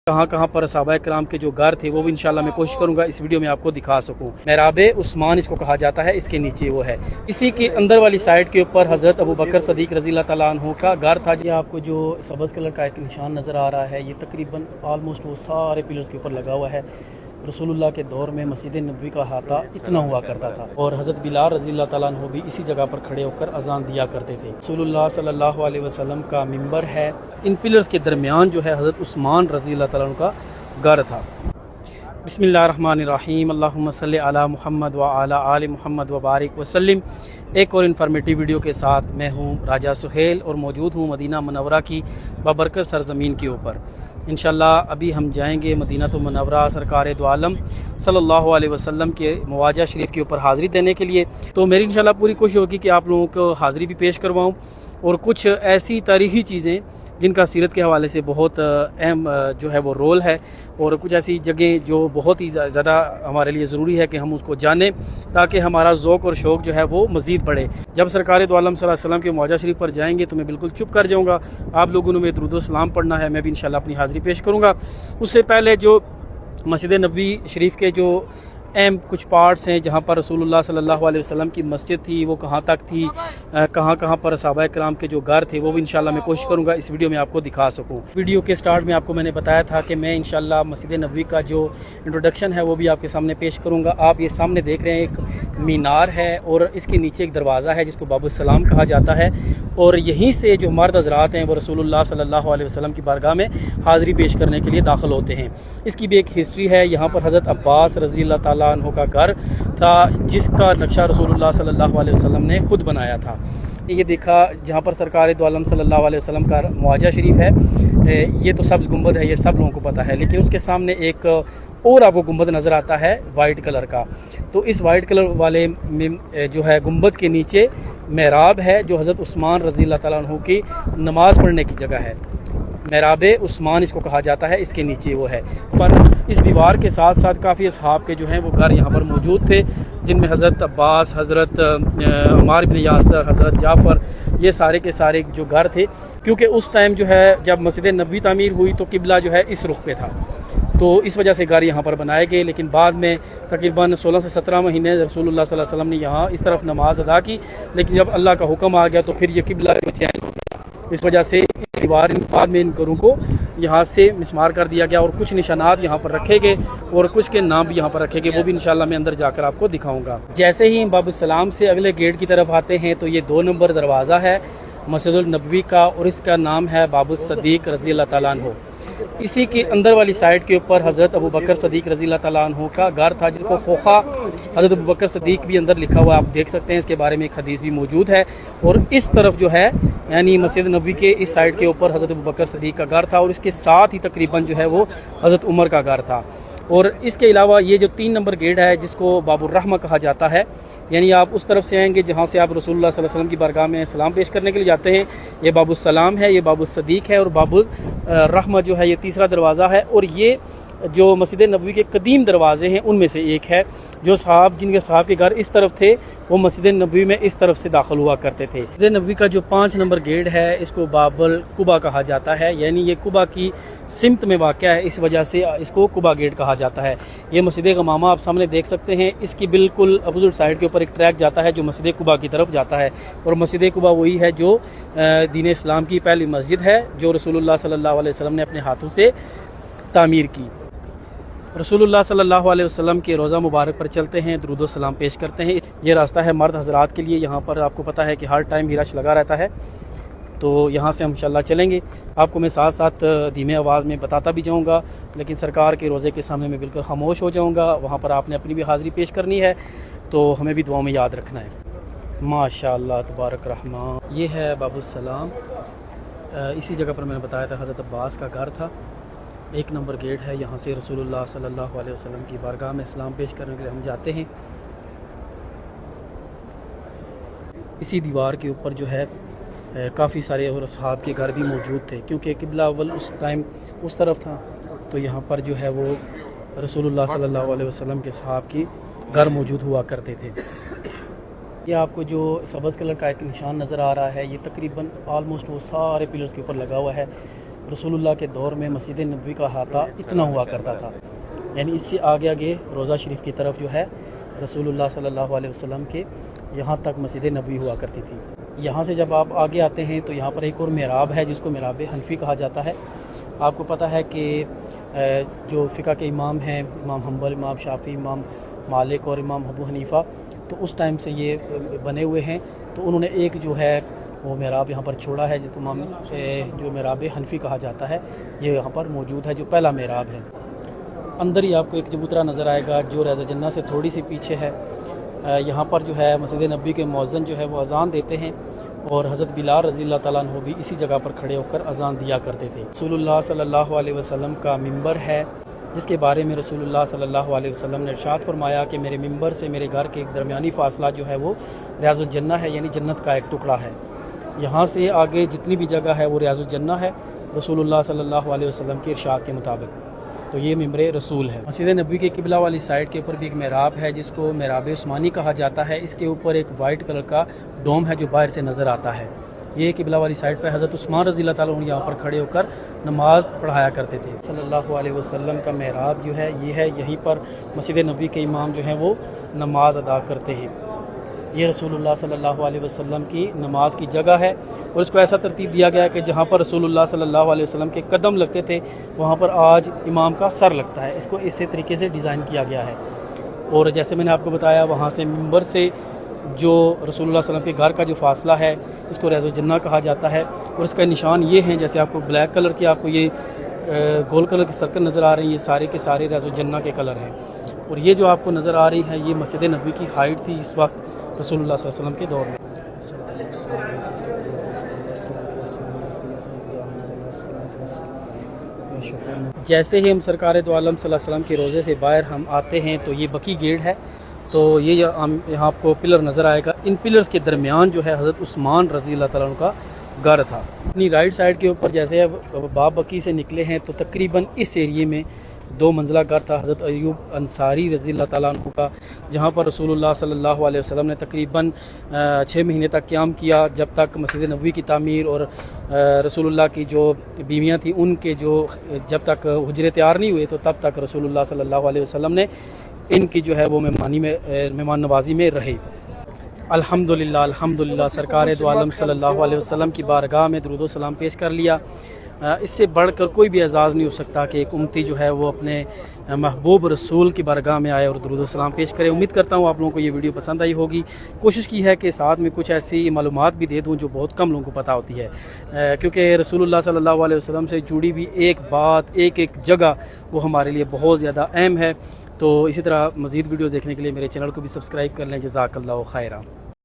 कहाँ कहाँ पर सहाबा कराम के जो घर थे वो भी इंशाल्लाह मैं कोशिश करूँगा इस वीडियो में आपको दिखा सकूँ। महराब उस्मान इसको कहा जाता है, इसके नीचे वो है। इसी के अंदर वाली साइड के ऊपर हज़रत अबू बकर सदीक रज़ी अल्लाह तआला अन्हु का घर था। जी आपको जो सब्ज़ कलर का एक निशान नज़र आ रहा है, ये तकरीबन ऑलमोस्ट वो सारे पिलर्स के ऊपर लगा हुआ है। रसूलुल्लाह के दौर में मस्जिद नबवी का अहाता इतना हुआ करता था और हज़रत बिलाल रज़ी अल्लाह तआला अन्हु भी इसी जगह पर खड़े होकर अज़ान दिया करते थे। रसूलुल्लाह सल्लल्लाहु अलैहि वसल्लम का मिंबर है, इन पिलर्स के दरमियान जो है हज़रत उस्मान रज़ी अल्लाह तआला अन्हु का घर था। बिस्मिल्लाहिर्रहमानिर्रहीम, अल्लाहुम्मा सल्लि अला मुहम्मद व अला आलि मुहम्मद व बारिक वसल्लिम। एक और इन्फॉर्मेटिव वीडियो के साथ मैं हूँ राजा सुहेल और मौजूद हूँ मदीना मुनव्वरा की बाबरकत सरज़मीन के ऊपर। इंशाल्लाह अभी हम जाएंगे मदीना तो मुनव्वरा सरकार दो आलम सल्लल्लाहु अलैहि वसल्लम के मुवाजा शरीफ के ऊपर हाज़िरी देने के लिए। तो मेरी इंशाल्लाह पूरी कोशिश होगी कि आप लोगों को हाज़िरी भी पेश करवाऊँ और कुछ ऐसी तारीख़ी चीज़ें जिनका सीरत के हवाले से बहुत अहम जो है वो रोल है और कुछ ऐसी जगह जो बहुत ही ज़्यादा हमारे लिए ज़रूरी है कि हम उसको जानें ताकि हमारा ज़ौक़ और शौक़ जो है वो मज़ीद बढ़े। जब सरकार दो आलम सल्लल्लाहु अलैहि वसल्लम के मुआजा शरीफ पर जाएंगे तो मैं बिल्कुल चुप कर जाऊँगा, आप लोगों ने दुरूद व सलाम पढ़ना है, मैं भी इंशाल्लाह अपनी हाज़िरी पेश करूँगा। उससे पहले जो मस्जिद नबवी शरीफ के जो अहम कुछ पार्ट्स हैं जहाँ पर रसूलुल्लाह सल्लल्लाहु अलैहि वसल्लम की मस्जिद थी वो कहाँ तक थी, कहाँ कहाँ पर सहाबा कराम के जो घर थे वो भी इंशाल्लाह मैं कोशिश करूँगा इस वीडियो में आपको दिखा सकूँ। वीडियो के स्टार्ट में आपको मैंने बताया था कि मैं इंशाल्लाह मस्जिद नबवी का जो इंट्रोडक्शन है वो भी आपके सामने पेश करूँगा। आप ये सामने देख रहे हैं एक मीनार है और इसके नीचे एक दरवाज़ा है जिसको बाबुस्सलाम कहा जाता है और यहीं से जो मर्द हज़रात हैं वो रसूलुल्लाह सल्लल्लाहु अलैहि वसल्लम की बारगाह में हाज़िरी पेश करने के लिए दाखिल होते हैं। इसकी भी एक हिस्ट्री है। यहाँ पर हज़रत अब्बास रज़ी अल्लाह तआला अन्हु का घर था जिसका नक्शा रसूलुल्लाह सल्लल्लाहु अलैहि वसल्लम ने खुद बनाया था। ये देखा जहाँ पर सरकार दो आलम सल्लल्लाहु अलैहि वसल्लम का मुआजा शरीफ है, ये तो सब्ज़ गुंबद है, ये सब लोगों को पता है, लेकिन उसके सामने एक और आपको गुंबद नज़र आता है वाइट कलर का। तो इस वाइट कलर वाले में जो है गुंबद के नीचे महराब है जो हज़रत उस्मान रज़ी अल्लाह तआला अन्हु की नमाज़ पढ़ने की जगह है। महराब उस्मान इसको कहा जाता है, इसके नीचे वो है। पर इस दीवार के साथ साथ काफ़ी असहाब के जो हैं वो घर यहाँ पर मौजूद थे जिनमें हज़रत अब्बास, हज़रत अम्मार बिन यासर, हज़रत जाफ़र, ये सारे के सारे जो घर थे, क्योंकि उस टाइम जो है जब मस्जिद नबवी तामीर हुई तो किबला जो है इस रुख पे था, तो इस वजह से घर यहाँ पर बनाए गए। लेकिन बाद में तकरीबन 16 से 17 महीने रसूलुल्लाह सल्लल्लाहु अलैहि वसल्लम ने यहाँ इस तरफ नमाज अदा की, लेकिन जब अल्लाह का हुक्म आ गया तो फिर ये किबला चेंज हो गया। इस वजह से दीवार बाद में इन घरों को यहाँ से मिसमार कर दिया गया और कुछ निशानात यहाँ पर रखे गए और कुछ के नाम भी यहाँ पर रखे गए, वो भी इंशाल्लाह मैं अंदर जाकर आपको दिखाऊंगा। जैसे ही बाबुस्सलाम से अगले गेट की तरफ आते हैं तो ये 2 नंबर दरवाज़ा है मस्जिद नबवी का और इसका नाम है बाबुस सदीक रज़ी अल्लाह तआला अन्हु। इसी के अंदर वाली साइड के ऊपर हज़रत अबू बकर सदीक रज़ी अल्लाह तआला अन्हु का घर था जिसको खोखा हज़रत अबू बकर सदीक भी अंदर लिखा हुआ आप देख सकते हैं। इसके बारे में एक हदीस भी मौजूद है। और इस तरफ जो है यानी मस्जिद नबवी के इस साइड के ऊपर हज़रत अबू बकर सदीक का घर था और इसके साथ ही तकरीबन जो है वो हज़रत उमर का घर था। और इसके अलावा ये जो 3 नंबर गेट है जिसको बाबुर रहमा कहा जाता है, यानी आप उस तरफ से आएंगे जहाँ से आप रसूलुल्लाह सल्लल्लाहु अलैहि वसल्लम की बारगाह में सलाम पेश करने के लिए जाते हैं। ये बाबुस्सलाम है, ये बाबुस सदीक है और बाबुर रहमा जो है ये तीसरा दरवाज़ा है। और ये जो मस्जिद नबवी के कदीम दरवाज़े हैं उनमें से एक है। जो साहब जिनके साहब के घर इस तरफ थे वो मस्जिद नबवी में इस तरफ से दाखिल हुआ करते थे। मस्जिद नबवी का जो 5 नंबर गेट है इसको बाबुल कुबा कहा जाता है, यानी ये कुबा की सिमत में वाक़या है, इस वजह से इसको कुबा गेट कहा जाता है। ये मस्जिद गमामा आप सामने देख सकते हैं, इसकी बिल्कुल अपोजिट साइड के ऊपर एक ट्रैक जाता है जो मस्जिद कुबा की तरफ जाता है। और मस्जिद कुबा वही है जो दीन इस्लाम की पहली मस्जिद है जो रसूलुल्लाह सल्लल्लाहु अलैहि वसल्लम ने अपने हाथों से तामीर की। रसूलुल्लाह सल्लल्लाहु अलैहि वसल्लम के रोज़ा मुबारक पर चलते हैं, दुरूद व सलाम पेश करते हैं। ये रास्ता है मर्द हज़रात के लिए। यहाँ पर आपको पता है कि हर टाइम ही रश लगा रहता है, तो यहाँ से हम इंशाल्लाह चलेंगे। आपको मैं साथ साथ धीमे आवाज़ में बताता भी जाऊँगा, लेकिन सरकार के रोज़े के सामने मैं बिल्कुल खामोश हो जाऊँगा। वहाँ पर आपने अपनी भी हाज़िरी पेश करनी है, तो हमें भी दुआओं में याद रखना है। माशाअल्लाह तबारक रहमान। ये है बाबुस्सलाम, इसी जगह पर मैंने बताया था हज़रत अब्बास का घर था। 1 नंबर गेट है, यहाँ से रसूलुल्लाह सल्लल्लाहु अलैहि वसल्लम की बारगाह में सलाम पेश करने के लिए हम जाते हैं। इसी दीवार के ऊपर जो है काफ़ी सारे और असहाब के घर भी मौजूद थे, क्योंकि किबला अव्वल उस टाइम उस तरफ था, तो यहाँ पर जो है वो रसूलुल्लाह सल्लल्लाहु अलैहि वसल्लम के सहाब की घर मौजूद हुआ करते थे। ये आपको जो सब्ज़ कलर का एक निशान नज़र आ रहा है, ये तकरीबन ऑलमोस्ट वो सारे पिलर्स के ऊपर लगा हुआ है। رسول اللہ کے دور میں مسجد نبوی کا احاطہ اتنا ہوا کرتا تھا، یعنی اس سے آگے آگے روضہ شریف کی طرف جو ہے رسول اللہ صلی اللہ علیہ وسلم کے یہاں تک مسجد نبوی ہوا کرتی تھی۔ یہاں سے جب آپ آگے آتے ہیں تو یہاں پر ایک اور محراب ہے جس کو محراب حنفی کہا جاتا ہے۔ آپ کو پتہ ہے کہ جو فقہ کے امام ہیں، امام حنبل، امام شافعی، امام مالک اور امام ابو حنیفہ، تو اس ٹائم سے یہ بنے ہوئے ہیں، تو انہوں نے ایک جو ہے وہ محراب یہاں پر چھوڑا ہے جس کو جو محراب حنفی کہا جاتا ہے، یہ یہاں پر موجود ہے، جو پہلا محراب ہے۔ اندر ہی آپ کو ایک چبوترا نظر آئے گا جو ریاض الجنہ سے تھوڑی سی پیچھے ہے۔ یہاں پر جو ہے مسجد نبوی کے مؤذن جو ہے وہ اذان دیتے ہیں، اور حضرت بلال رضی اللہ تعالیٰ عنہ بھی اسی جگہ پر کھڑے ہو کر اذان دیا کرتے تھے۔ رسول اللہ صلی اللہ علیہ وسلم کا ممبر ہے، جس کے بارے میں رسول اللہ صلی اللہ علیہ وسلم نے ارشاد فرمایا کہ میرے ممبر سے میرے گھر کے درمیانی فاصلہ جو ہے وہ ریاض الجنہ ہے، یعنی جنت کا ایک ٹکڑا ہے۔ یہاں سے آگے جتنی بھی جگہ ہے وہ ریاض الجنہ ہے رسول اللہ صلی اللہ علیہ وسلم کے ارشاد کے مطابق، تو یہ ممبر رسول ہے۔ مسجد نبوی کے قبلہ والی سائڈ کے اوپر بھی ایک محراب ہے جس کو محراب عثمانی کہا جاتا ہے۔ اس کے اوپر ایک وائٹ کلر کا ڈوم ہے جو باہر سے نظر آتا ہے۔ یہ قبلہ والی سائڈ پہ حضرت عثمان رضی اللہ تعالیٰ عنہ یہاں پر کھڑے ہو کر نماز پڑھایا کرتے تھے۔ صلی اللہ علیہ وسلم کا محراب جو ہے یہ ہے، یہیں پر مسجد نبوی کے امام جو ہیں وہ نماز ادا کرتے ہیں۔ یہ رسول اللہ صلی اللہ علیہ وسلم کی نماز کی جگہ ہے، اور اس کو ایسا ترتیب دیا گیا ہے کہ جہاں پر رسول اللہ صلی اللہ علیہ وسلم کے قدم لگتے تھے وہاں پر آج امام کا سر لگتا ہے۔ اس کو اسی طریقے سے ڈیزائن کیا گیا ہے، اور جیسے میں نے آپ کو بتایا وہاں سے ممبر سے جو رسول اللہ صلی اللہ علیہ وسلم کے گھر کا جو فاصلہ ہے اس کو ریاض الجنہ کہا جاتا ہے، اور اس کا نشان یہ ہیں، جیسے آپ کو بلیک کلر کے آپ کو یہ گول کلر کی سرکل نظر آ رہی ہیں، یہ سارے کے سارے ریاض الجنہ کے کلر ہیں، اور یہ جو آپ کو نظر آ رہی ہے یہ مسجد نبوی کی ہائٹ تھی اس وقت رسول اللہ صلی اللہ علیہ وسلم کے دور میں۔ جیسے ہی ہم سرکار دو عالم صلی اللہ علیہ وسلم کے روضے سے باہر ہم آتے ہیں تو یہ بقی گیٹ ہے، تو یہ یہاں آپ کو پلر نظر آئے گا، ان پلرز کے درمیان جو ہے حضرت عثمان رضی اللہ تعالیٰ عنہ کا گھر تھا۔ اپنی رائٹ سائڈ کے اوپر جیسے باب بقی سے نکلے ہیں تو تقریباً اس ایریے میں 2 منزلہ گھر تھا حضرت ایوب انصاری رضی اللہ تعالیٰ عنہ کا، جہاں پر رسول اللہ صلی اللہ علیہ وسلم نے تقریباً 6 مہینے تک قیام کیا، جب تک مسجد نبوی کی تعمیر اور رسول اللہ کی جو بیویاں تھیں ان کے جب تک حجرے تیار نہیں ہوئے تو تب تک رسول اللہ صلی اللہ علیہ وسلم نے ان کی جو ہے وہ مہمان نوازی میں رہے۔ الحمدللہ سرکار دو عالم صلی اللہ علیہ وسلم کی بارگاہ میں درود و سلام پیش کر لیا۔ اس سے بڑھ کر کوئی بھی اعزاز نہیں ہو سکتا کہ ایک امتی جو ہے وہ اپنے محبوب رسول کی بارگاہ میں آئے اور درود و سلام پیش کرے۔ امید کرتا ہوں آپ لوگوں کو یہ ویڈیو پسند آئی ہوگی۔ کوشش کی ہے کہ ساتھ میں کچھ ایسی معلومات بھی دے دوں جو بہت کم لوگوں کو پتہ ہوتی ہے، کیونکہ رسول اللہ صلی اللہ علیہ وسلم سے جڑی بھی ایک بات، ایک جگہ وہ ہمارے لیے بہت زیادہ اہم ہے۔ تو اسی طرح مزید ویڈیو دیکھنے کے لیے میرے چینل کو بھی سبسکرائب کر لیں۔ جزاک اللہ خیرہ۔